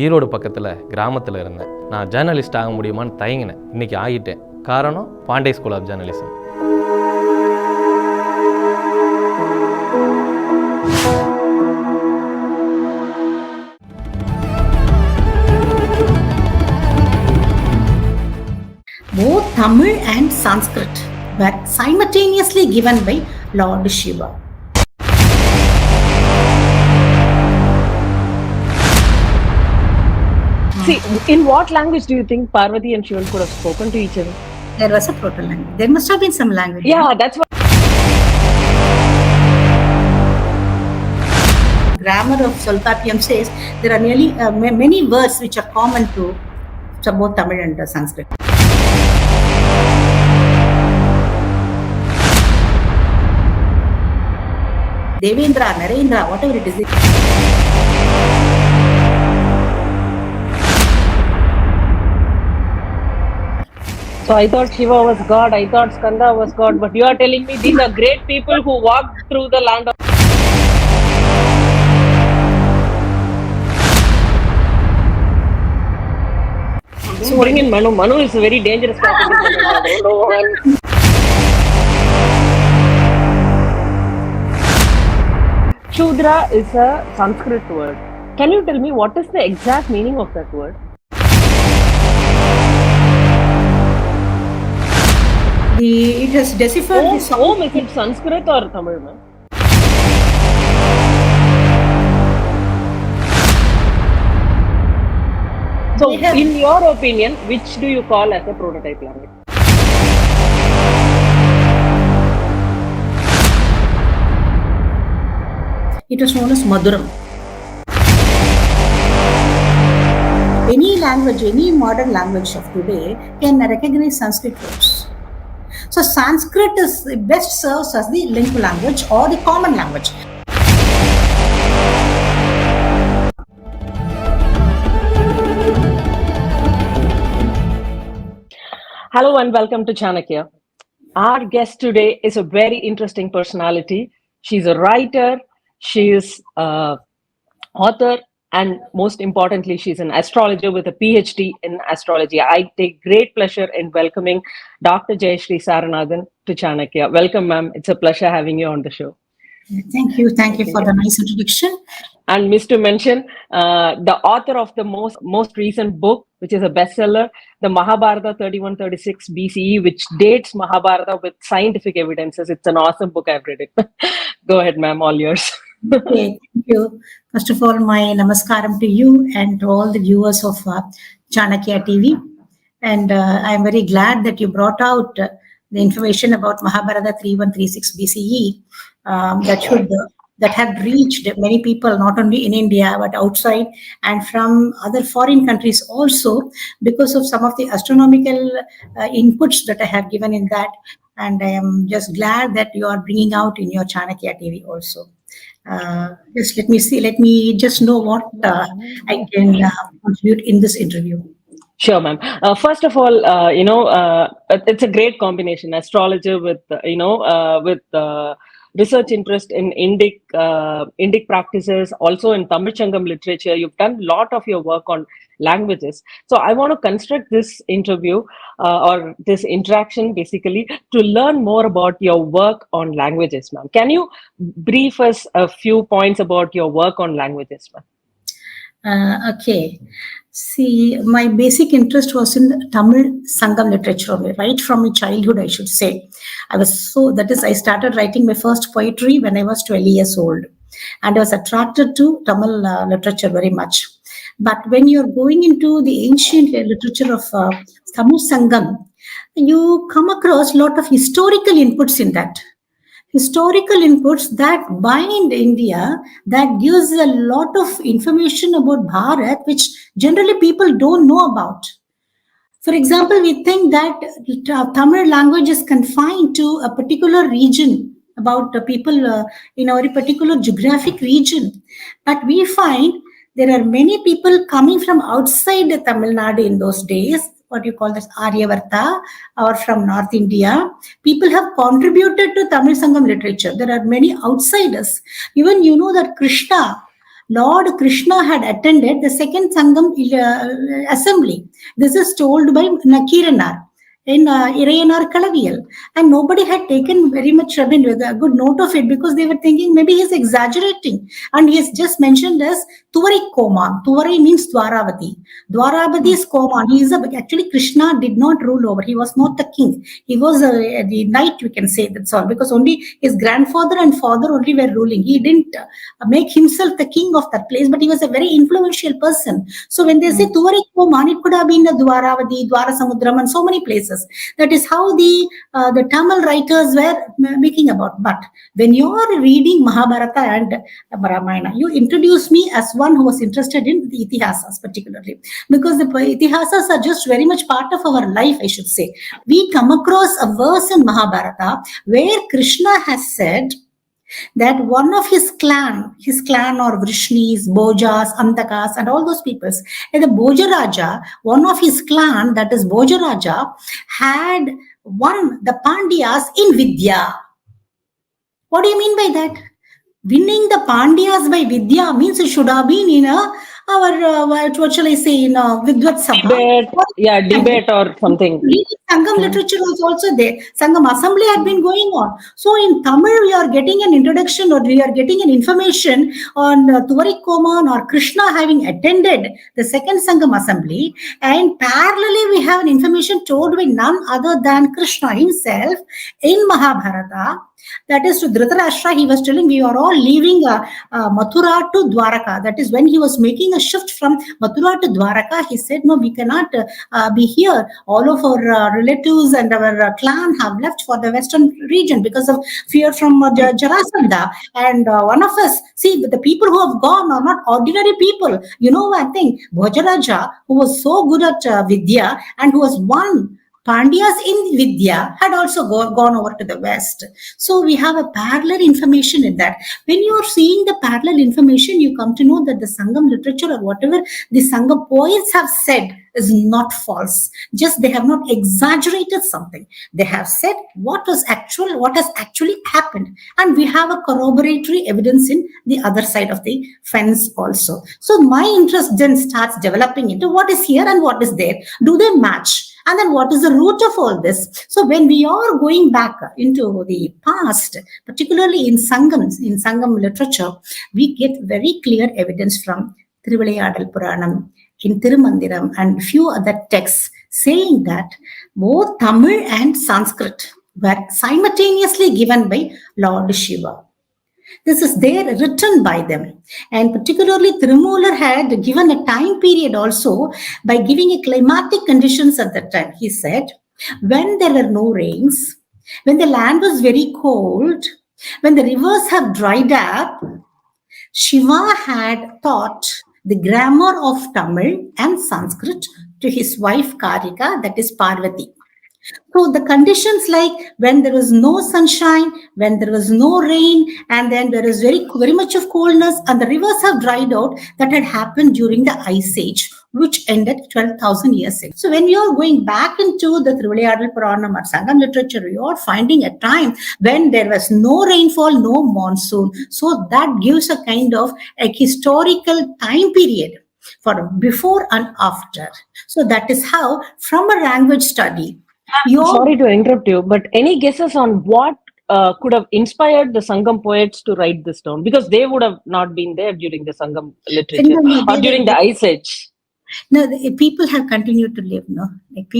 ஈரோடு பக்கத்தில் கிராமத்தில் இருந்தேன். நான் ஜேர்னலிஸ்ட் ஆக முடியுமான்னு தயங்கினேன். இன்றைக்கி ஆகிட்டேன். காரணம் Pandey school of journalism. Both Tamil and Sanskrit were simultaneously given by Lord Shiva. See, in what language do you think Parvati and Shivan could have spoken to each other? There was a proto language. There must have been some language. Yeah, that's what. Grammar of Solpapiyam says there are nearly many words which are common to both Tamil and Sanskrit. Devendra, Narendra, whatever it is. So I thought Shiva was God, I thought Skanda was God, but you are telling me these are great people who walked through the land of... So bring in Manu. Manu is a very dangerous person. Shudra is a Sanskrit word. Can you tell me what is the exact meaning of that word? It has deciphered the song. Om, is it Sanskrit or Tamil? Man? So, in your opinion, which do you call as a prototype language? It was known as Maduram. Any language, any modern language of today can recognize Sanskrit words. So Sanskrit is best serves as the lingua language or the common language. Hello and welcome to Chanakyaa. Our guest today is a very interesting personality. She's a writer, she is an author, and most importantly, she's an astrologer with a PhD in astrology. I take great pleasure in welcoming Dr. Jayasree Saranathan to Chanakyaa. Welcome, ma'am. It's a pleasure having you on the show. Thank you. Thank you for the nice introduction. And missed to mention the author of the most recent book, which is a bestseller, the Mahabharata 3136 BCE, which dates Mahabharata with scientific evidences. It's an awesome book. I've read it. Go ahead, ma'am. All yours. Okay, thank you. First of all, my namaskaram to you and to all the viewers of Chanakyaa TV. And I'm very glad that you brought out the information about Mahabharata 3136 BCE that have reached many people, not only in India, but outside and from other foreign countries also, because of some of the astronomical inputs that I have given in that. And I am just glad that you are bringing out in your Chanakyaa TV also. Just let me just know what I can contribute in this interview. Sure, ma'am. First of all, it's a great combination, astrologer with research interest in Indic practices, also in Tamil Changam literature. You've done a lot of your work on languages. So I want to construct this interview or this interaction basically to learn more about your work on languages, ma'am. Can you brief us a few points about your work on languages, ma'am? Okay. See, my basic interest was in Tamil Sangam literature only, right from my childhood, I should say. I started writing my first poetry when I was 12 years old. And I was attracted to Tamil literature very much. But when you're going into the ancient literature of Tamil Sangam, you come across a lot of historical inputs in that. Historical inputs that bind India, that gives a lot of information about Bharat, which generally people don't know about. For example, we think that Tamil language is confined to a particular region, about the people in a very particular geographic region. But we find there are many people coming from outside the Tamil Nadu in those days, what you call this Aryavarta, or from North India. People have contributed to Tamil Sangam literature. There are many outsiders. Even you know that Krishna Lord Krishna had attended the second Sangam assembly. This is told by Nakiranar in Irayanar Kalaviyal. And nobody had taken very much a good note of it, because they were thinking maybe he's exaggerating. And he has just mentioned as Tuvarai Koman. Tuvarai means Dwaravati. Dwaravati is Koman. He is actually Krishna did not rule over. He was not the king. He was the knight, we can say, that's all. Because only his grandfather and father only were ruling. He didn't make himself the king of that place, but he was a very influential person. So when they say Tuvarai Koman, it could have been the Dwaravati, Dwarasamudram, and so many places. That is how the Tamil writers were making about. But when you are reading Mahabharata and Ramayana, you introduce me as one who was interested in the Itihasas particularly, because the Itihasas are just very much part of our life, I should say. We come across a verse in Mahabharata where Krishna has said that one of his clan or Vrishnis, Bojas, Antakas, and all those peoples, and the Bojaraja, one of his clan, that is Bojaraja, had won the Pandyas in Vidya. What do you mean by that? Winning the Pandyas by Vidya means it should have been in what shall I say, in a Vidvat Sabha. Debate or something. Sangam literature was also there. Sangam assembly had been going on. So in Tamil, we are getting an introduction, or we are getting an information on Tuvarai Koman or Krishna having attended the second Sangam assembly. And parallelly, we have an information told by none other than Krishna himself in Mahabharata. That is to Dhritarashtra, he was telling we are all leaving Mathura to Dwaraka. That is when he was making a shift from Mathura to Dwaraka. He said, no, we cannot be here. All of our relatives and our clan have left for the western region because of fear from Jarasandha. And one of us, see, the people who have gone are not ordinary people. You know one thing, Bhojaraja, who was so good at Vidya and who was one Pandyas in Vidya, had also gone over to the west. So we have a parallel information in that. When you are seeing the parallel information, you come to know that the Sangam literature or whatever the Sangam poets have said is not false. Just they have not exaggerated something. They have said what has actually happened. And we have a corroboratory evidence in the other side of the fence also. So my interest then starts developing into what is here and what is there. Do they match? And then what is the root of all this? So when we are going back into the past, particularly in Sangam literature, we get very clear evidence from Thiruvilayadal Puranam, in Tirumandiram, and few other texts saying that both Tamil and Sanskrit were simultaneously given by Lord Shiva. This is there written by them. And particularly Thirumolar had given a time period also by giving a climatic conditions at that time. He said, when there were no rains, when the land was very cold, when the rivers have dried up, Shiva had taught the grammar of Tamil and Sanskrit to his wife Karika, that is Parvati. So the conditions like when there was no sunshine, when there was no rain, and then there is very, very much of coldness, and the rivers have dried out, that had happened during the Ice Age, which ended 12,000 years ago. So when you are going back into the Thiruvilayadal Puranam or Sangam literature, you are finding a time when there was no rainfall, no monsoon. So that gives a kind of a historical time period for before and after. So that is how, from a language study, sorry to interrupt you, but any guesses on what could have inspired the Sangam poets to write this down? Because they would have not been there during the Sangam literature or during the Ice Age. No, people have continued to live, no? Like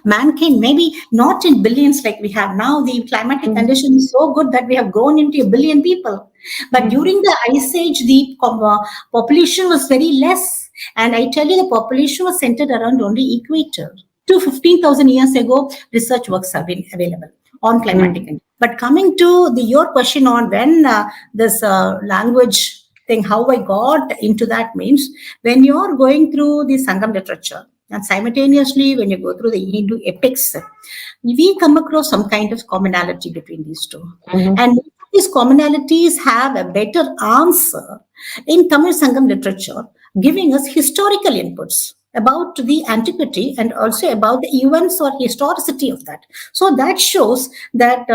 mankind, maybe not in billions like we have now. The climatic condition is so good that we have grown into 1 billion people. But during the Ice Age, the population was very less. And I tell you, the population was centered around only equator. To 15,000 years ago, research works have been available on climatic conditions. But coming to your question on when this language thing, how I got into that means, when you're going through the Sangam literature, and simultaneously when you go through the Hindu epics, we come across some kind of commonality between these two. And these commonalities have a better answer in Tamil Sangam literature, giving us historical inputs. about the antiquity and also about the events or historicity of that. So that shows that,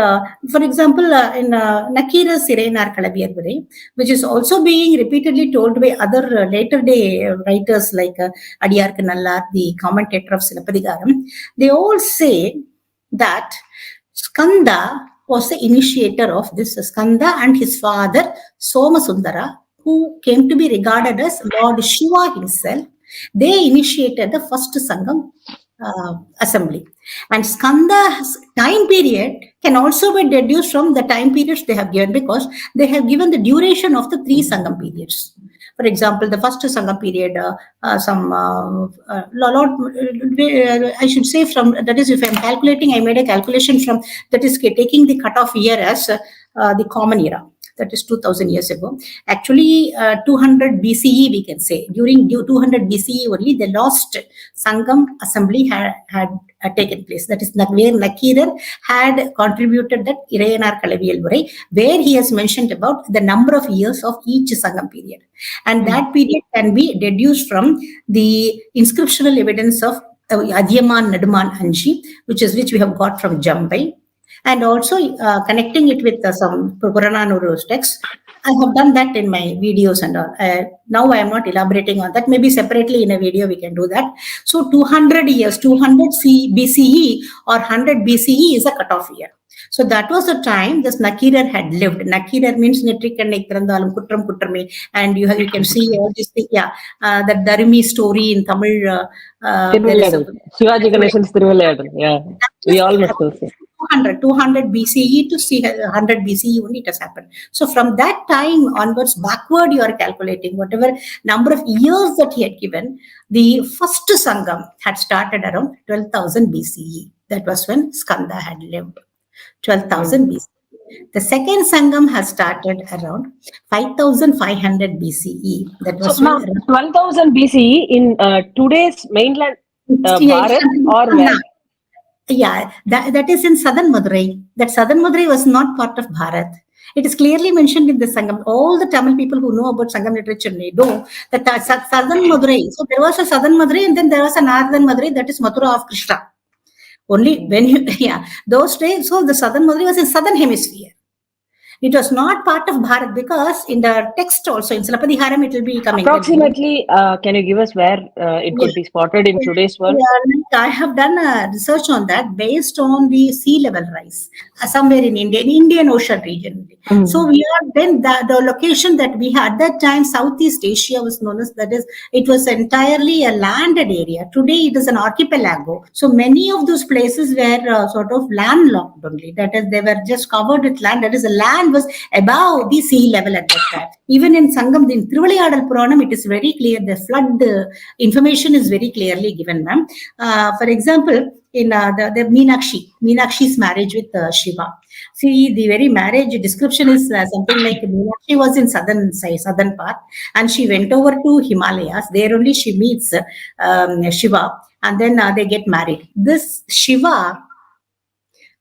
for example, in Nakira's Ireyanar Kalaviyarvurai, which is also being repeatedly told by other later day writers like Adiyar Nallar, the commentator of Silapadigaram, they all say that Skanda was the initiator of this. Skanda and his father Somasundara, who came to be regarded as Lord Shiva himself, they initiated the first Sangam assembly. And Skanda's time period can also be deduced from the time periods they have given, because they have given the duration of the 3 Sangam periods. For example, the first Sangam period, I should say from, that is, if I'm calculating, I made a calculation from, that is taking the cutoff year as the common era. That is 2000 years ago. Actually, 200 BCE, we can say. During 200 BCE only, the last Sangam assembly had taken place. That is where Nakiran had contributed that Ireyanar Kalaviyarvurai, where he has mentioned about the number of years of each Sangam period. And that period can be deduced from the inscriptional evidence of Adyaman Naduman Anji, which we have got from Jambai. And also connecting it with some Purananuru texts. I have done that in my videos and all. Now I am not elaborating on that. Maybe separately in a video we can do that. So 200 years, 200 BCE or 100 BCE is a cutoff year. So that was the time this Nakirar had lived. Nakirar means Netrikannai Pirandalum Kutram Kutrame, and you can see all these things. Yeah, that Dharmi story in Tamil. Shivaji Ganeshan's Thiruvilayadal. Yeah, we all must know. 200 BCE to 100 BCE only it has happened. So from that time onwards, backward you are calculating whatever number of years that he had given. The first Sangam had started around 12,000 BCE. That was when Skanda had lived. 12,000 BCE. The second Sangam has started around 5,500 BCE. That was so 12,000 BCE in today's mainland Bharat or where? Yeah, that is in southern Madurai. That southern Madurai was not part of Bharat. It is clearly mentioned in the Sangam. All the Tamil people who know about Sangam literature, they know that southern Madurai. So there was a southern Madurai and then there was a northern Madurai, that is Mathura of Krishna. Only when those days, so the southern Madurai was in southern hemisphere. It was not part of Bharat, because in the text also, in Silapadigaram, it will be coming. Approximately, can you give us where it could be spotted in today's world? Yeah, I have done a research on that based on the sea level rise somewhere in India, in Indian Ocean region. So we are then the location that we had at that time, Southeast Asia was known as, that is, it was entirely a landed area. Today it is an archipelago. So many of those places were sort of landlocked only. That is, they were just covered with land. That is, the land was above the sea level at that time. Even in Sangam, in Thiruvilayadal Puranam, it is very clear. The flood information is very clearly given, ma'am. For example, in the Meenakshi's marriage with Shiva. See, the very marriage description is something like Meenakshi was in southern part, and she went over to Himalayas. There only she meets Shiva, and then they get married. This Shiva,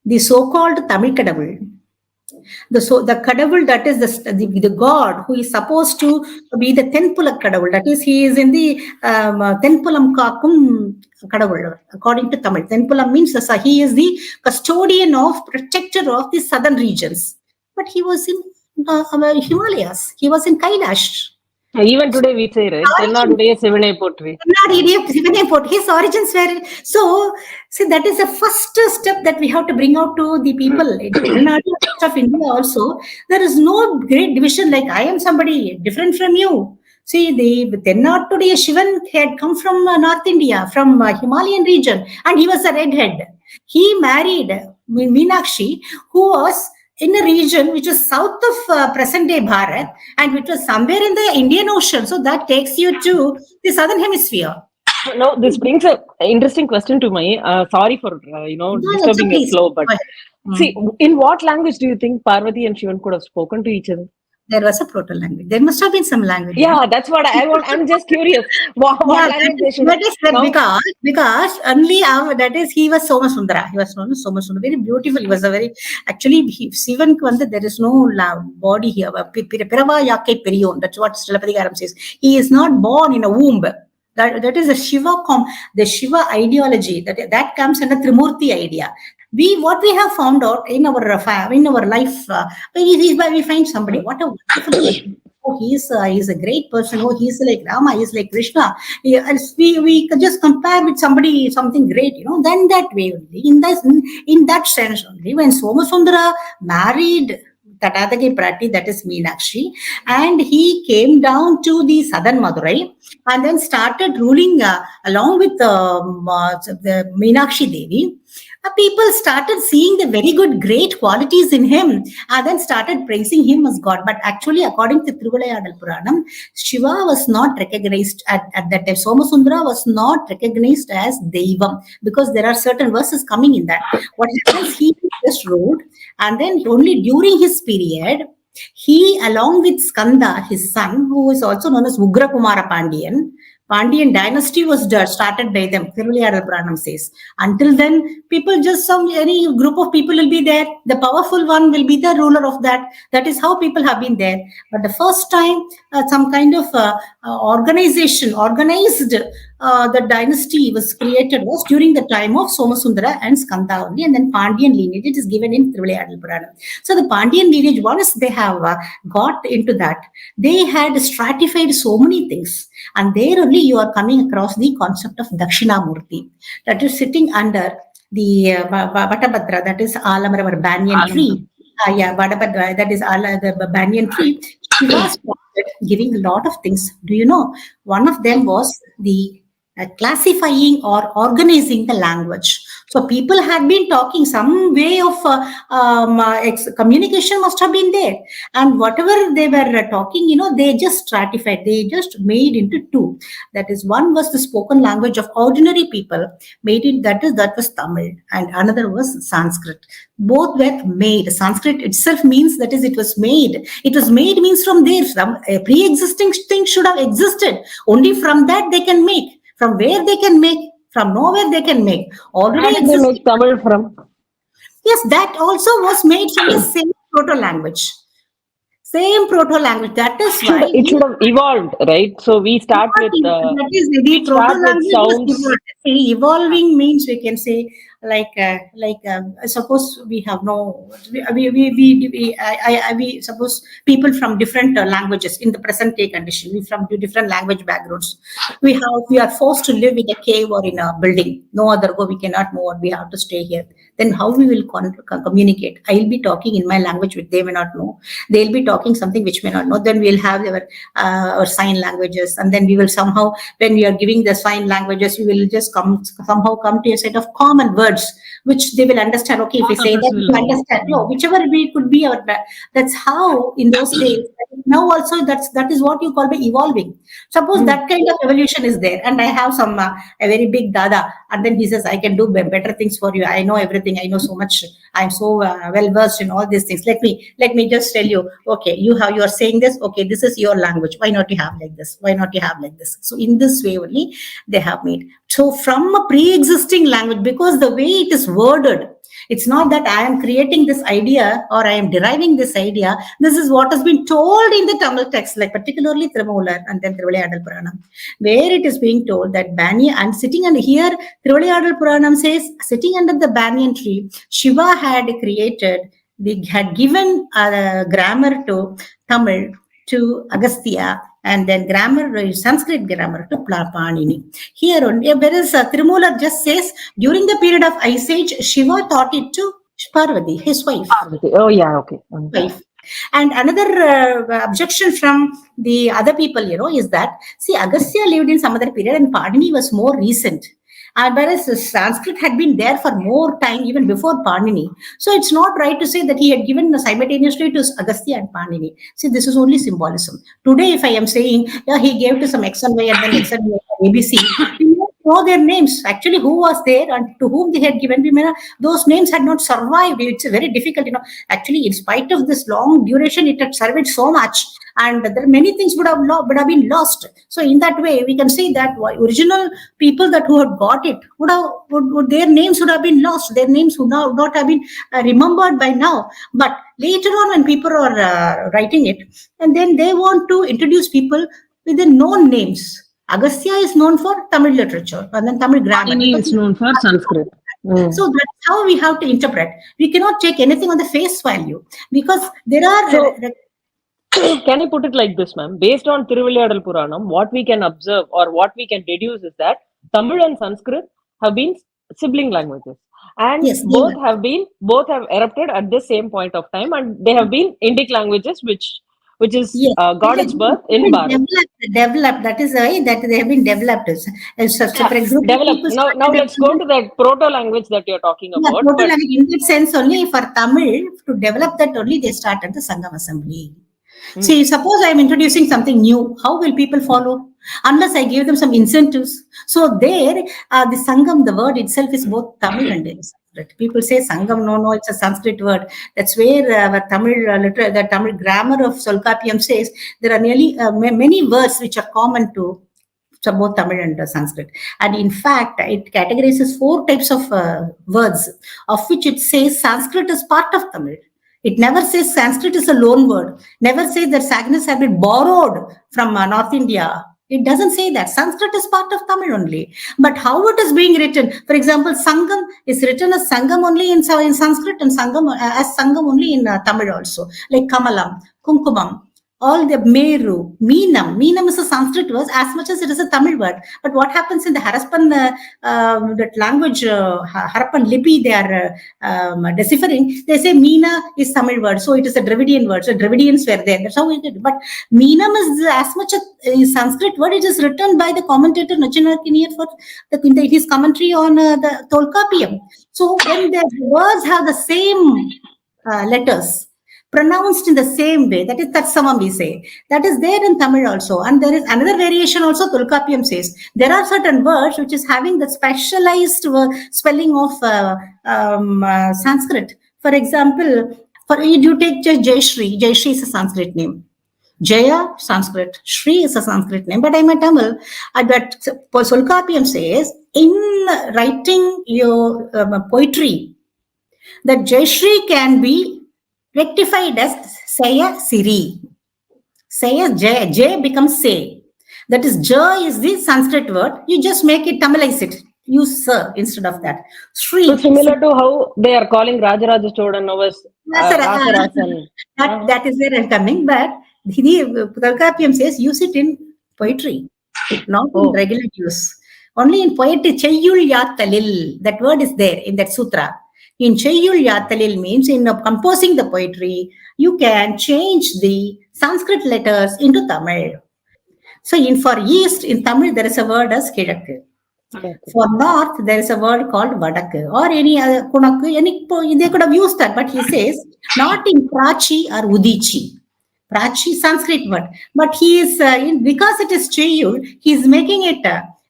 the so-called Tamil Kadavul, the Kadavul, that is the god who is supposed to be the Tenpula Kadavul, that is, he is in the Tenpulam Kakum Kadavul, according to Tamil. Tenpulam means he is the custodian of, protector of the southern regions. But he was in Himalayas, he was in Kailash. Even today we say, right? His origins were so. See, that is the first step that we have to bring out to the people in of India. Also, there is no great division. Like, I am somebody different from you. See, the Tenattudiya Shivan had come from North India, from Himalayan region, and he was a redhead. He married Meenakshi, who was in a region which is south of present-day Bharat, and which was somewhere in the Indian Ocean. So that takes you to the southern hemisphere. No, this brings an interesting question to me. Sorry for disturbing your flow, but see, in what language do you think Parvati and Shivan could have spoken to each other? There was a proto-language. There must have been some language. Yeah, that's what I want. I'm just curious. What language they should have? Because only that is, he was Somasundara. He was known as Somasundara. Very beautiful. He was a very, actually, Sivan, there is no body here. Pirava Yakke Periyon. That's what Silapadigaram says. He is not born in a womb. That is the Shiva ideology that comes under Trimurti idea. What we have found out in our life, we find somebody, what a wonderful person. Oh, he's a great person. Oh, he's like Rama, he's like Krishna. And we could just compare with somebody, something great, then that way only, in that sense only, when Somasundara married Tatataki Prati, that is Meenakshi, and he came down to the southern Madurai and then started ruling along with the Meenakshi Devi. People started seeing the very good, great qualities in him and then started praising him as God. But actually, according to Thiruvilayadal Puranam, Shiva was not recognized at that time. Somasundara was not recognized as Deivam because there are certain verses coming in that. What happens, he just ruled, and then only during his period, he, along with Skanda, his son, who is also known as Ugra Kumara Pandian dynasty was started by them, Thiruvilayadal Puranam says. Until then, people any group of people will be there. The powerful one will be the ruler of that. That is how people have been there. But the first time, some kind of organized the dynasty was created was during the time of Somasundara and Skanda only, and then Pandian lineage, it is given in Thiruvilayadal Puranam. So the Pandian lineage, once they have got into that, they had stratified so many things, and there only you are coming across the concept of Dakshinamurti, that is sitting under the Vatabhadra, that is Alamara banyan tree. Vadabhadra, that is the banyan tree. Shiva started giving a lot of things. Do you know? One of them was the classifying or organizing the language. So people had been talking, some way of communication must have been there. And whatever they were talking, they just stratified, they just made into two. That is, one was the spoken language of ordinary people, made it, that was Tamil, and another was Sanskrit. Both were made. Sanskrit itself means, that is, it was made. It was made means from there, some pre-existing thing should have existed. Only from that they can make. From where they can make, from nowhere they can make. Already where did they make Tamil from? Yes, that also was made from the same proto-language. Same proto-language. That is why it should have evolved, right? So we start with that is the proto-language. Evolving means, we can say, suppose we have we suppose people from different languages in the present day condition, we from different language backgrounds, we are forced to live in a cave or in a building, no other go, we cannot move, we have to stay here. Then how we will communicate? I will be talking in my language which they may not know, they'll be talking something which may not know, then we'll have our sign languages, and then we will somehow, when we are giving the sign languages, we will just somehow come to a set of common words which they will understand. Okay, if we say that, we understand. No, whichever way could be our. That's how in those days. Now also that is what you call by evolving. Suppose that kind of evolution is there, and I have a very big dada, and then he says, I can do better things for you. I know everything. I know so much. I'm so well versed in all these things. Let me just tell you. Okay, you are saying this. Okay, this is your language. Why not you have like this? Why not you have like this? So in this way only they have made. So from a pre-existing language, because the way it is worded, it's not that I am creating this idea or I am deriving this idea. This is what has been told in the Tamil text, like particularly Thirumalar and then Thiruvilayadal Puranam, where it is being told that Banyan, and sitting under here, Thiruvilayadal Puranam says, sitting under the banyan tree, Shiva had given a grammar to Tamil, to Agastya, and then Sanskrit grammar to Panini. Here only, whereas Thirumalar just says, during the period of Ice Age, Shiva taught it to Parvati, his wife. Parvati. Oh yeah, okay. Wife. And another objection from the other people, is that, see, Agastya lived in some other period and Panini was more recent. Whereas Sanskrit had been there for more time, even before Panini. So it's not right to say that he had given simultaneously to Agastya and Panini. See, this is only symbolism. Today, if I am saying, yeah, he gave to some X and Y and then X and Y, ABC, we don't know their names. Actually, who was there and to whom they had given, those names had not survived. It's very difficult, Actually, in spite of this long duration, it had survived so much. And there are many things would have been lost. So in that way, we can say that original people who had got it would their names would have been lost. Their names would not have been remembered by now. But later on, when people are writing it, and then they want to introduce people with their known names. Agastya is known for Tamil literature and then Tamil grammar. Panini is known for Sanskrit. So that's how we have to interpret. We cannot take anything on the face value because there are. Can I put it like this, ma'am? Based on Thiruvilayadal Puranam, what we can observe or what we can deduce is that Tamil and Sanskrit have been sibling languages, and Yes, both have erupted at the same point of time, and they have been Indic languages, which is got its birth in Bharat. Developed. That is why that they have been developed as separate group. Developed. Now let's go to that proto language that you're talking about. Proto language in that sense only for Tamil to develop that only they started the Sangam Assembly. See, suppose I am introducing something new, how will people follow? Unless I give them some incentives. So there, the Sangam, the word itself is both Tamil and Sanskrit. People say Sangam, no, it's a Sanskrit word. That's where the Tamil grammar of Tolkappiyam says there are nearly many words which are common to both Tamil and Sanskrit. And in fact, it categorizes 4 types of words, of which it says Sanskrit is part of Tamil. It never says Sanskrit is a loan word. Never says that Sanskrit have been borrowed from North India. It doesn't say that. Sanskrit is part of Tamil only. But how it is being written? For example, Sangam is written as Sangam only in Sanskrit and Sangam as Sangam only in Tamil also. Like Kamalam, Kunkumam, all the Meru, Meenam. Meenam is a Sanskrit word as much as it is a Tamil word. But what happens in the Harappan that language, Harappan Lipi, they are deciphering. They say Meena is Tamil word, so it is a Dravidian word. So Dravidians were there. That's how we did. But Meenam is as much a Sanskrit word. It is written by the commentator Nachinarkiniyar for his commentary on the Tolkappiyam. So when the words have the same letters, pronounced in the same way, that is Tatsamam we say. That is there in Tamil also. And there is another variation also, Tolkappiyam says. There are certain words which is having the specialized spelling of Sanskrit. For example, you take Jayasree. Jayasree is a Sanskrit name. Jaya, Sanskrit. Sri is a Sanskrit name. But I'm a Tamil. But Tolkappiyam says, in writing your poetry, that Jayasree can be rectified as Saya Siri. Saya Jay. Jay becomes Say. That is, Ja is the Sanskrit word. You just make it, Tamilize it. Use Sir instead of that. Sri. So similar to how they are calling Rajaraja Chodan as Rasarasan. That is where I'm coming. But Tolkappiyam says use it in poetry, not in regular use. Only in poetry, Cheyyul Yattalil. That word is there in that sutra. In Cheyyul Yattalil means in composing the poetry, you can change the Sanskrit letters into Tamil. So for East, in Tamil, there is a word as Kizhakku. For North, there is a word called Vadakku or any other Kunakku. They could have used that, but he says not in Prachi or Udichi. Prachi, Sanskrit word. But he is, because it is Cheyyul, he is making it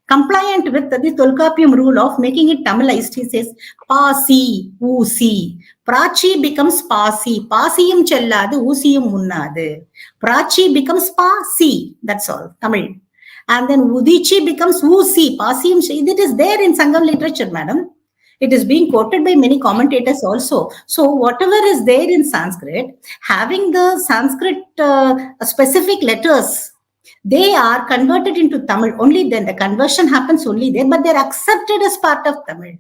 compliant with the Tolkappiyam rule of making it Tamilized. He says, Pasi, Usi. Prachi becomes Pasi. Pasiyum chelladu, Usiyum munnadu. Prachi becomes Pasi. That's all, Tamil. And then Udichi becomes Usi. Pasiyum, it is there in Sangam literature, madam. It is being quoted by many commentators also. So whatever is there in Sanskrit, having the Sanskrit specific letters, they are converted into Tamil. Only then the conversion happens only there, but they are accepted as part of Tamil.